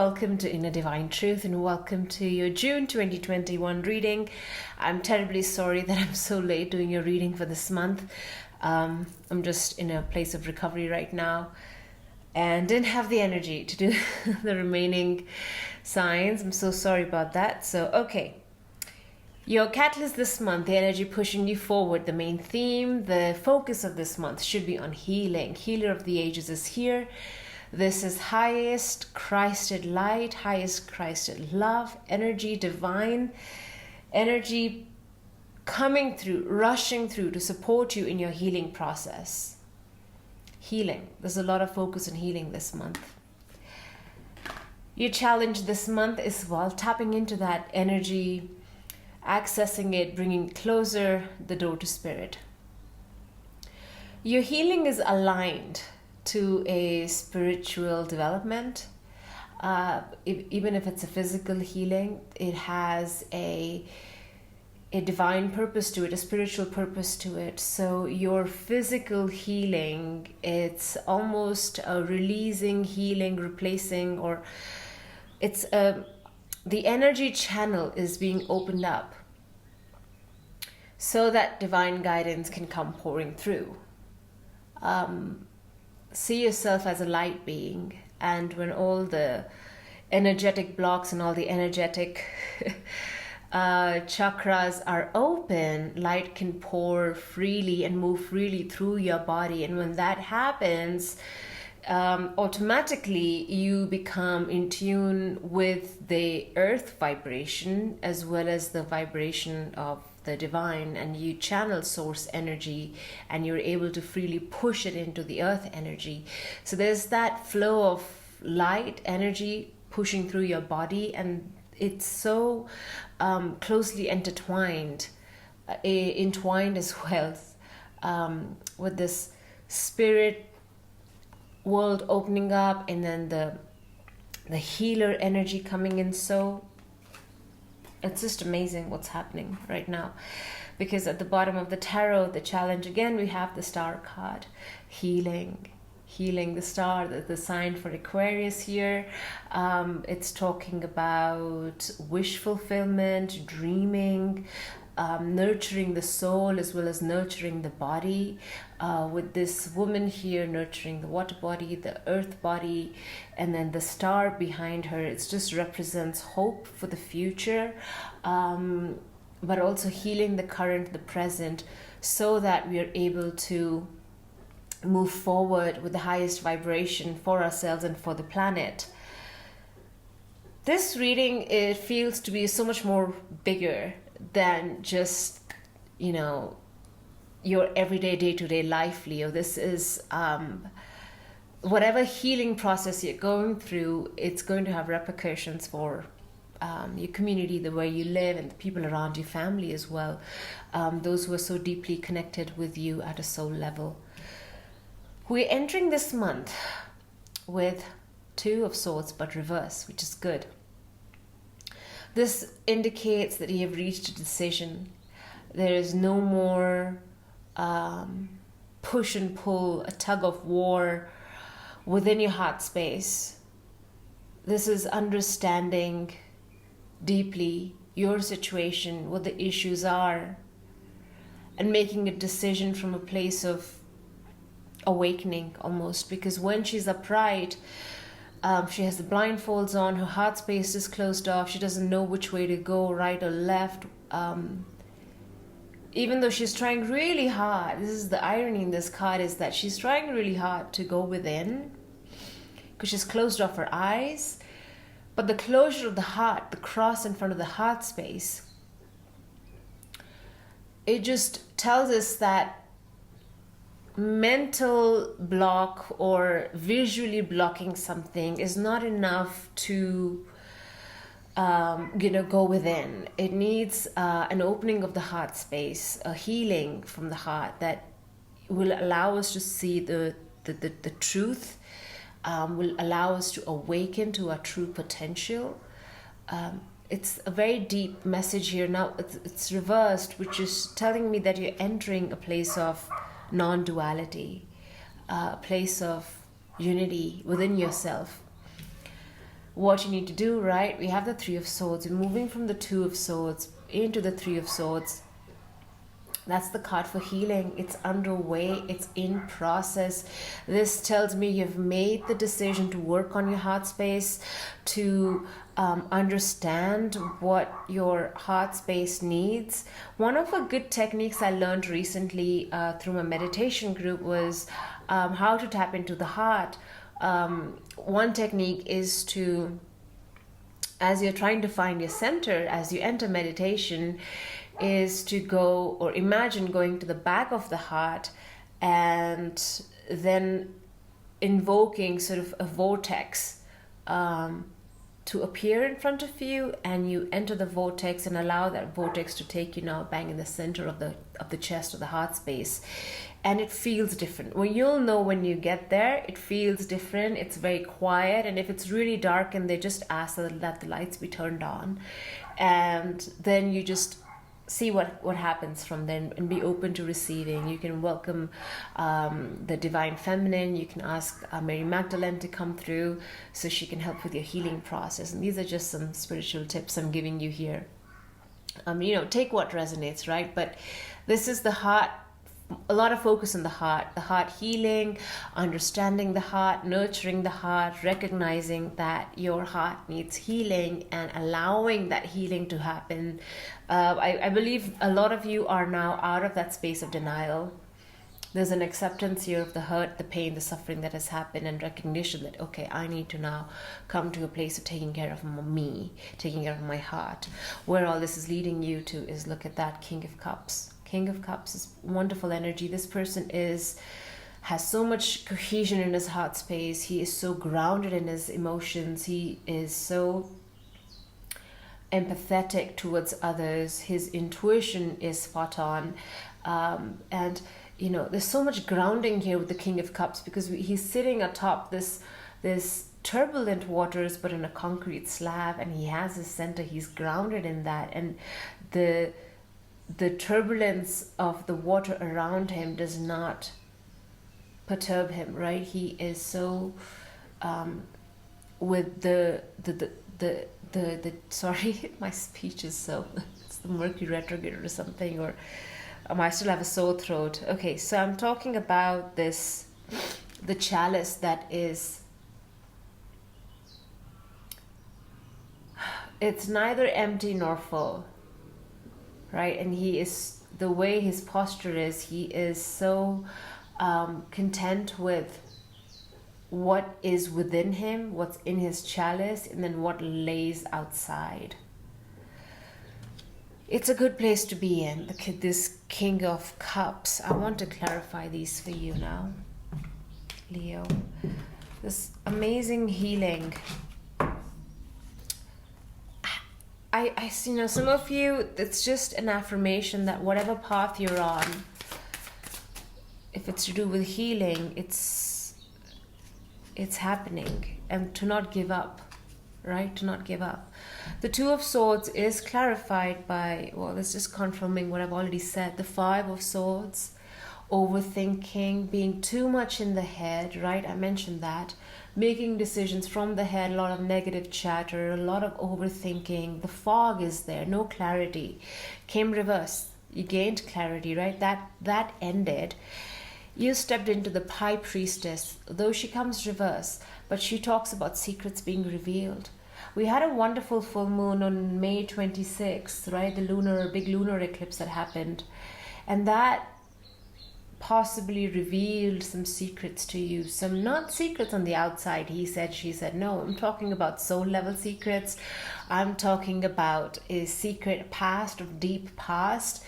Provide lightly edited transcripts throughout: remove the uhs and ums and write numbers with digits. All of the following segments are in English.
welcome to Inner Divine Truth and welcome to your June 2021 reading. I'm terribly sorry that I'm so late doing your reading for this month. I'm just in a place of recovery right now and didn't have the energy to do the remaining signs. I'm so sorry about that. Okay. Your catalyst this month, the energy pushing you forward, the main theme, the focus of this month should be on healing. Healer of the ages is here. This is highest Christed light, highest Christed love, energy, divine energy coming through, rushing through to support you in your healing process. Healing. There's a lot of focus on healing this month. Your challenge this month is, tapping into that energy, accessing it, bringing closer the door to spirit. Your healing is aligned to a spiritual development. Even if it's a physical healing, it has a divine purpose to it, a spiritual purpose to it. So your physical healing, it's almost a releasing, healing, replacing, or it's the energy channel is being opened up so that divine guidance can come pouring through. See yourself as a light being, and when all the energetic blocks and all the energetic chakras are open, light can pour freely and move freely through your body. And when that happens, automatically you become in tune with the earth vibration as well as the vibration of the divine, and you channel source energy and you're able to freely push it into the earth energy. So there's that flow of light energy pushing through your body, and it's so closely entwined as well with this spirit world opening up, and then the healer energy coming in. So it's just amazing what's happening right now, because at the bottom of the tarot, the challenge again, we have the star card, healing, the star, the sign for Aquarius here. It's talking about wish fulfillment, dreaming, nurturing the soul as well as nurturing the body, with this woman here nurturing the water body, the earth body, and then the star behind her. It just represents hope for the future, but also healing the current, the present, so that we are able to move forward with the highest vibration for ourselves and for the planet. This reading, it feels to be so much more bigger than just, your everyday day-to-day life, Leo. This is whatever healing process you're going through, it's going to have repercussions for your community, the way you live, and the people around your family as well, those who are so deeply connected with you at a soul level. We're entering this month with Two of Swords, but reverse, which is good. This indicates that you have reached a decision. There is no more push and pull, a tug of war within your heart space. This is understanding deeply your situation, what the issues are, and making a decision from a place of awakening almost. Because when she's upright, she has the blindfolds on, her heart space is closed off, she doesn't know which way to go, right or left. Even though she's trying really hard, this is the irony in this card, is that she's trying really hard to go within because she's closed off her eyes. But the closure of the heart, the cross in front of the heart space, it just tells us that mental block or visually blocking something is not enough to go within. It needs an opening of the heart space, a healing from the heart that will allow us to see the truth, will allow us to awaken to our true potential. It's a very deep message here. Now it's reversed, which is telling me that you're entering a place of non-duality, a place of unity within yourself, what you need to do, right? We have the Three of Swords. We're moving from the Two of Swords into the Three of Swords. That's the card for healing. It's underway. It's in process. This tells me you've made the decision to work on your heart space, to understand what your heart space needs. One of the good techniques I learned recently through my meditation group was how to tap into the heart. One technique is to, as you're trying to find your center, as you enter meditation, is to go or imagine going to the back of the heart and then invoking sort of a vortex to appear in front of you, and you enter the vortex and allow that vortex to take you now bang in the center of the chest or the heart space. And it feels different. Well, you'll know when you get there, it feels different. It's very quiet, and if it's really dark, and they just ask that the lights be turned on, and then you just see what happens from then, and be open to receiving. You can welcome the divine feminine. You can ask Mary Magdalene to come through so she can help with your healing process. And these are just some spiritual tips I'm giving you here. Take what resonates, right? But this is the heart. A lot of focus on the heart healing, understanding the heart, nurturing the heart, recognizing that your heart needs healing and allowing that healing to happen. I believe a lot of you are now out of that space of denial. There's an acceptance here of the hurt, the pain, the suffering that has happened, and recognition that, okay, I need to now come to a place of taking care of me, taking care of my heart. Where all this is leading you to is, look at that King of Cups. King of Cups is wonderful energy. This person has so much cohesion in his heart space. He is so grounded in his emotions. He is so empathetic towards others. His intuition is spot on. And there's so much grounding here with the King of Cups, because he's sitting atop this turbulent waters, but in a concrete slab, and he has his center. He's grounded in that, and the turbulence of the water around him does not perturb him, right? He is so with the sorry, my speech is so, it's the Mercury retrograde or something, or I still have a sore throat. Okay, so I'm talking about the chalice that is, it's neither empty nor full. Right, and he is, the way his posture is, he is so content with what is within him, what's in his chalice, and then what lays outside. It's a good place to be in, this King of Cups. I want to clarify these for you now, Leo. This amazing healing. I see, some of you, it's just an affirmation that whatever path you're on, if it's to do with healing, it's happening, and to not give up, right? To not give up. The Two of Swords is clarified by, well, it's just confirming what I've already said. The Five of Swords, overthinking, being too much in the head, right? I mentioned that. Making decisions from the head, a lot of negative chatter, a lot of overthinking. The fog is there, no clarity. Came reverse. You gained clarity, right? That ended. You stepped into the High Priestess, though she comes reverse, but she talks about secrets being revealed. We had a wonderful full moon on May 26th, right? The big lunar eclipse that happened. And that possibly revealed some secrets to you, some not secrets on the outside, he said, she said. No, I'm talking about soul level secrets. I'm talking about a secret past, of deep past,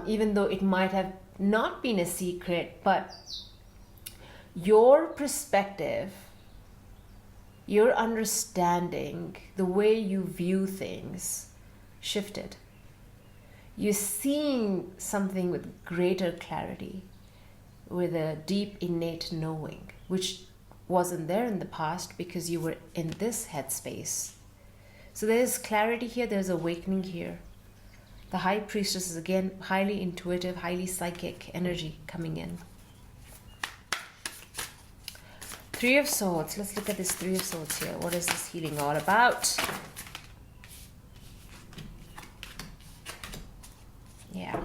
even though it might have not been a secret, but your perspective, your understanding, the way you view things shifted. You're seeing something with greater clarity, with a deep innate knowing, which wasn't there in the past because you were in this headspace. So there's clarity here, there's awakening here. The High Priestess is again highly intuitive, highly psychic energy coming in. Three of Swords. Let's look at this Three of Swords here. What is this healing all about? Yeah.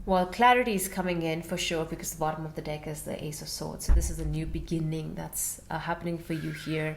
Well, clarity is coming in for sure, because the bottom of the deck is the Ace of Swords. So this is a new beginning that's happening for you here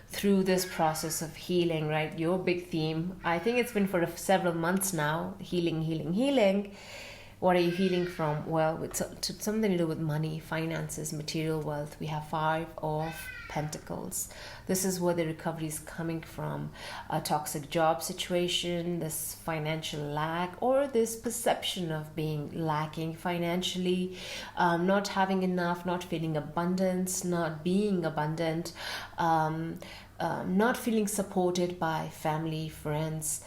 through this process of healing, right? Your big theme, I think it's been for several months now, healing, healing, healing. What are you healing from? Well, it's something to do with money, finances, material wealth. We have Five of Pentacles. This is where the recovery is coming from. A toxic job situation, this financial lack, or this perception of being lacking financially, not having enough, not feeling abundance, not being abundant, not feeling supported by family, friends,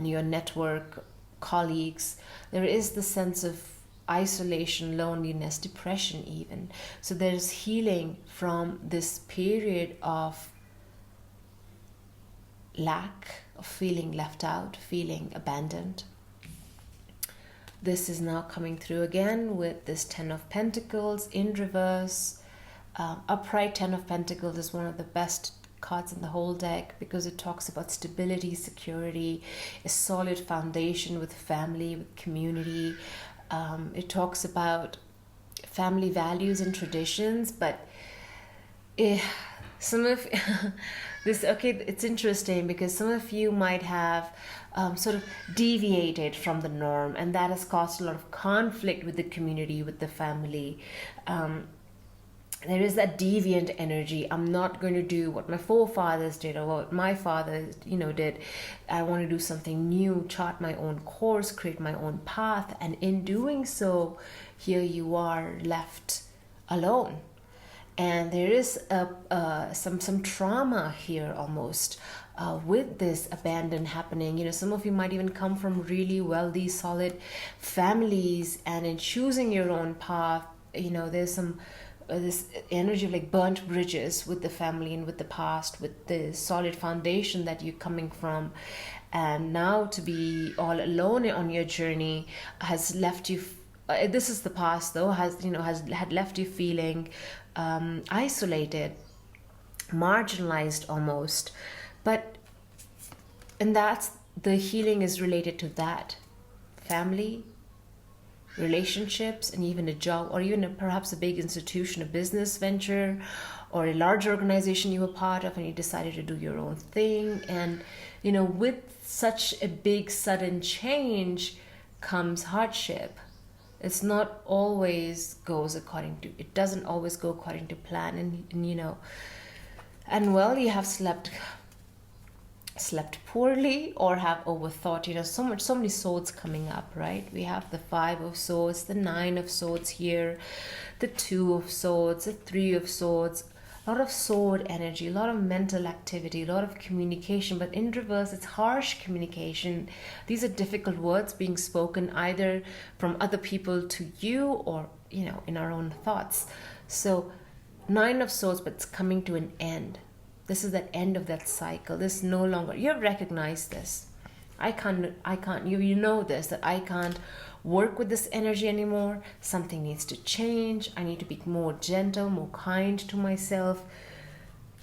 your network, colleagues. There is the sense of isolation, loneliness, depression even. So there's healing from this period of lack, of feeling left out, feeling abandoned. This is now coming through again with this Ten of Pentacles in reverse. Upright Ten of Pentacles is one of the best cards in the whole deck, because it talks about stability, security, a solid foundation with family, with community. It talks about family values and traditions, but some of this, okay, it's interesting because some of you might have sort of deviated from the norm, and that has caused a lot of conflict with the community, with the family. There is that deviant energy. I'm not going to do what my forefathers did or what my father, did. I want to do something new, chart my own course, create my own path. And in doing so, here you are left alone. And there is some trauma here almost with this abandon happening. Some of you might even come from really wealthy, solid families. And in choosing your own path, there's some this energy of like burnt bridges with the family and with the past, with the solid foundation that you're coming from. And now to be all alone on your journey has left you, this is the past though, had left you feeling isolated, marginalized almost. And that's, the healing is related to that. Family, relationships, and even a job, or even perhaps a big institution, a business venture, or a large organization you were part of and you decided to do your own thing. And with such a big sudden change comes hardship. It's not always it doesn't always go according to plan. And well, you have slept poorly or have overthought, so many swords coming up, right? We have the Five of Swords, the Nine of Swords here, the Two of Swords, the Three of Swords, a lot of sword energy, a lot of mental activity, a lot of communication, but in reverse, it's harsh communication. These are difficult words being spoken either from other people to you or, in our own thoughts. So Nine of Swords, but it's coming to an end. This is that end of that cycle. This no longer, you have recognized this. I can't, you know this, that I can't work with this energy anymore. Something needs to change. I need to be more gentle, more kind to myself.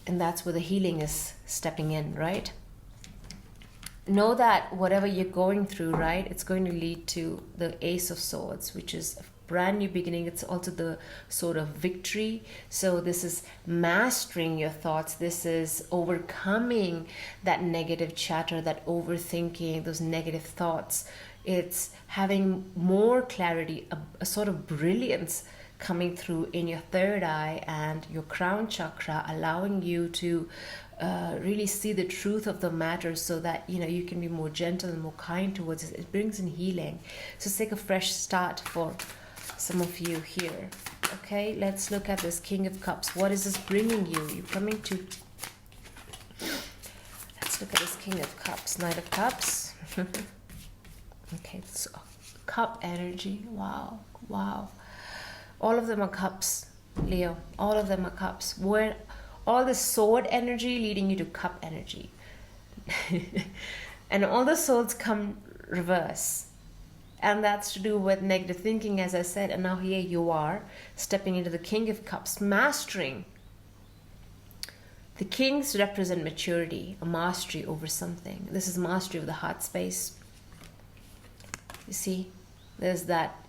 And that's where the healing is stepping in, right? Know that whatever you're going through, right, it's going to lead to the Ace of Swords, which is a brand new beginning. It's also the sword of victory. So this is mastering your thoughts. This is overcoming that negative chatter, that overthinking, those negative thoughts. It's having more clarity, a sort of brilliance coming through in your third eye and your crown chakra, allowing you to really see the truth of the matter, so that you can be more gentle and more kind towards it. It brings in healing. So it's like a fresh start for some of you here. Okay, let's look at this King of Cups. What is this bringing you? You're coming to, let's look at this King of Cups. Knight of Cups. Okay, so cup energy. Wow. All of them are cups, Leo. All of them are cups. Where all the sword energy leading you to cup energy. And all the swords come reverse. And that's to do with negative thinking, as I said. And now here you are, stepping into the King of Cups, mastering. The kings represent maturity, a mastery over something. This is mastery of the heart space. You see, there's that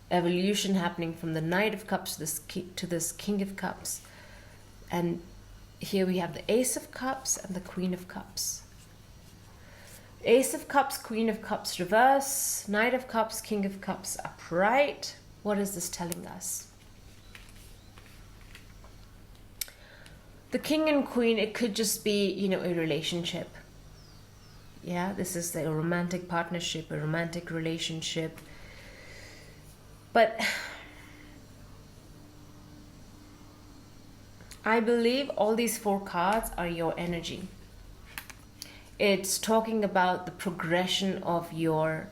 evolution happening from the Knight of Cups to this King of Cups. And here we have the Ace of Cups and the Queen of Cups. Ace of Cups, Queen of Cups reverse, Knight of Cups, King of Cups upright. What is this telling us? The King and Queen, it could just be, you know, a relationship. Yeah, this is a romantic partnership, a romantic relationship. But I believe all these 4 cards are your energy. It's talking about the progression of your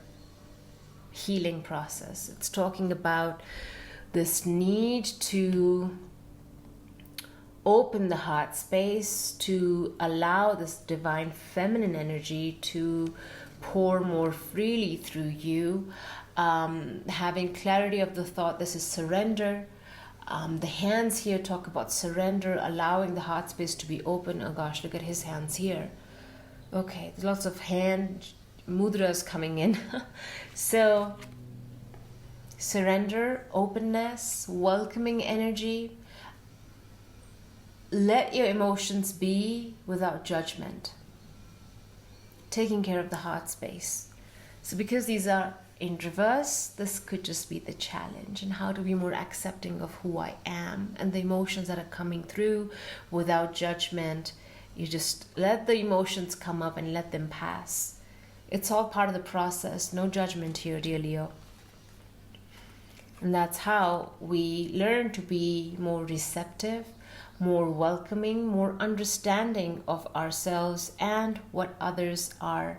healing process. It's talking about this need to open the heart space, to allow this divine feminine energy to pour more freely through you. Having clarity of the thought, this is surrender. The hands here talk about surrender, allowing the heart space to be open. Oh gosh, look at his hands here. Okay, there's lots of hand mudras coming in. So, surrender, openness, welcoming energy. Let your emotions be without judgment. Taking care of the heart space. So because these are in reverse, this could just be the challenge. And how to be more accepting of who I am and the emotions that are coming through without judgment. You just let the emotions come up and let them pass. It's all part of the process. No judgment here, dear Leo. And that's how we learn to be more receptive, more welcoming, more understanding of ourselves and what others are,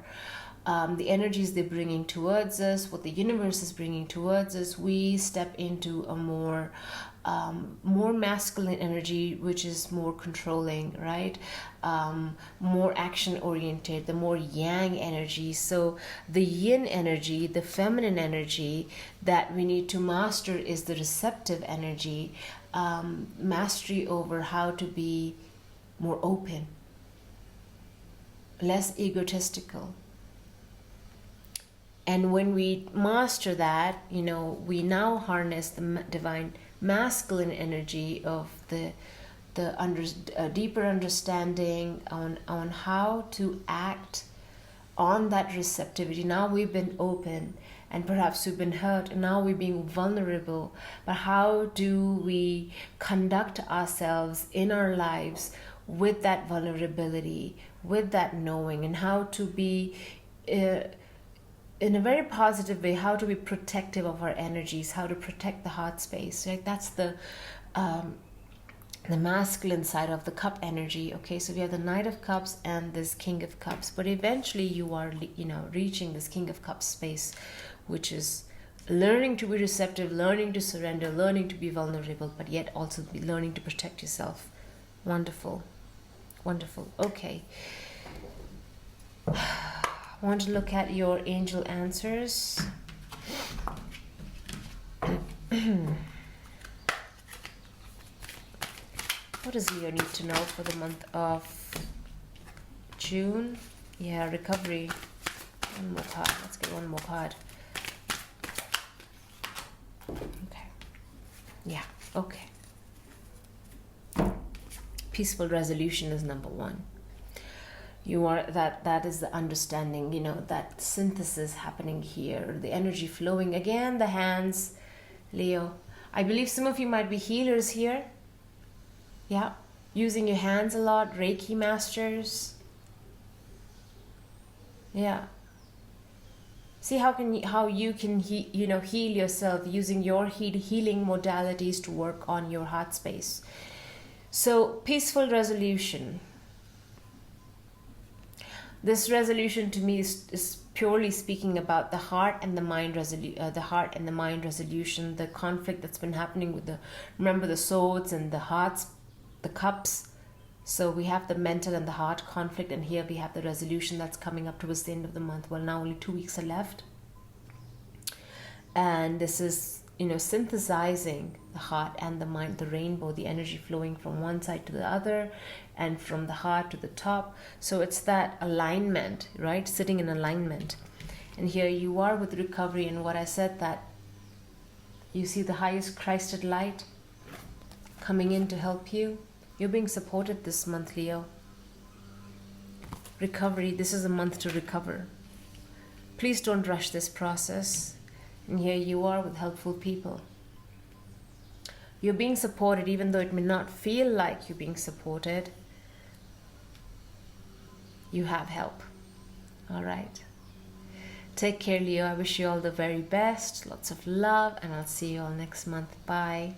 the energies they're bringing towards us, what the universe is bringing towards us. We step into a more masculine energy, which is more controlling, right? More action oriented, the more yang energy. So the yin energy, the feminine energy that we need to master is the receptive energy. Mastery over how to be more open, less egotistical. And when we master that, you know, we now harness the divine masculine energy of the deeper understanding on how to act on that receptivity. Now we've been open and perhaps we've been hurt and now we're being vulnerable, but how do we conduct ourselves in our lives with that vulnerability, with that knowing, and how to be in a very positive way, how to be protective of our energies, how to protect the heart space, right? That's the masculine side of the cup energy. Okay, so we have the Knight of Cups and this King of Cups, but eventually you are, you know, reaching this King of Cups space, which is learning to be receptive, learning to surrender, learning to be vulnerable, but yet also be learning to protect yourself. Wonderful, wonderful. Okay. I want to look at your angel answers. What does Leo need to know for the month of June? Yeah, recovery. One more card. Let's get one more card. Okay. Yeah, okay. Peaceful resolution is number 1. You are that is the understanding, you know, that synthesis happening here, the energy flowing. Again, the hands, Leo. I believe some of you might be healers here. Yeah, using your hands a lot, Reiki masters. Yeah. See how you can heal yourself using your healing modalities to work on your heart space. So peaceful resolution. This resolution to me is purely speaking about the heart and the mind resolution, the conflict that's been happening with the swords and the hearts, the cups. So we have the mental and the heart conflict, and here we have the resolution that's coming up towards the end of the month. Well, now only 2 weeks are left. And this is, synthesizing the heart and the mind, the rainbow, the energy flowing from one side to the other and from the heart to the top. So it's that alignment, right? Sitting in alignment. And here you are with recovery, and what I said, that you see the highest Christed light coming in to help you. You're being supported this month, Leo. Recovery, this is a month to recover. Please don't rush this process. And here you are with helpful people. You're being supported, even though it may not feel like you're being supported. You have help. All right. Take care, Leo. I wish you all the very best. Lots of love, and I'll see you all next month. Bye.